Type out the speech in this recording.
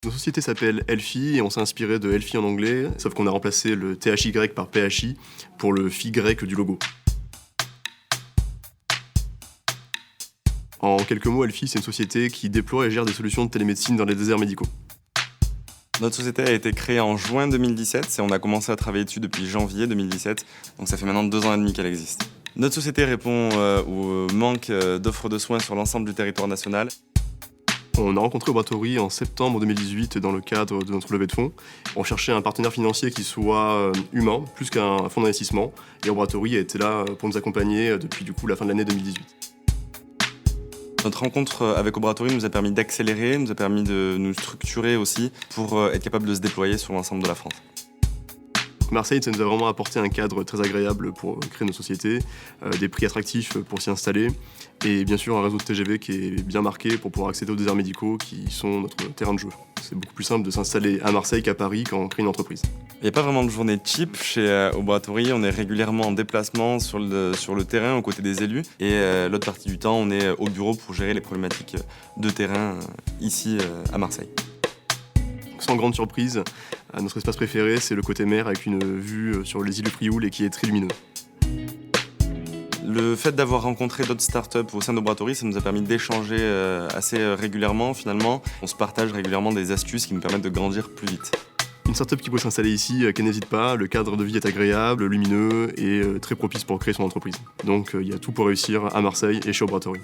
Notre société s'appelle Elfi et on s'est inspiré de Elfi en anglais, sauf qu'on a remplacé le THY par PHI pour le phi grec du logo. En quelques mots, Elfi, c'est une société qui déploie et gère des solutions de télémédecine dans les déserts médicaux. Notre société a été créée en juin 2017 et on a commencé à travailler dessus depuis janvier 2017, donc ça fait maintenant 2 ans et demi qu'elle existe. Notre société répond au manque d'offres de soins sur l'ensemble du territoire national. On a rencontré Obratory en septembre 2018 dans le cadre de notre levée de fonds. On cherchait un partenaire financier qui soit humain, plus qu'un fonds d'investissement. Et Obratory a été là pour nous accompagner depuis la fin de l'année 2018. Notre rencontre avec Obratory nous a permis d'accélérer, nous a permis de nous structurer aussi pour être capable de se déployer sur l'ensemble de la France. Marseille, ça nous a vraiment apporté un cadre très agréable pour créer nos sociétés, des prix attractifs pour s'y installer et bien sûr un réseau de TGV qui est bien marqué pour pouvoir accéder aux déserts médicaux qui sont notre terrain de jeu. C'est beaucoup plus simple de s'installer à Marseille qu'à Paris quand on crée une entreprise. Il n'y a pas vraiment de journée cheap chez Obratory, on est régulièrement en déplacement sur le terrain aux côtés des élus et l'autre partie du temps on est au bureau pour gérer les problématiques de terrain ici à Marseille. Sans grande surprise, notre espace préféré c'est le côté mer avec une vue sur les îles du Frioul et qui est très lumineux. Le fait d'avoir rencontré d'autres startups au sein d'Obratory, ça nous a permis d'échanger assez régulièrement finalement. On se partage régulièrement des astuces qui nous permettent de grandir plus vite. Une startup qui peut s'installer ici, qu'elle n'hésite pas, le cadre de vie est agréable, lumineux et très propice pour créer son entreprise. Donc il y a tout pour réussir à Marseille et chez Obratory.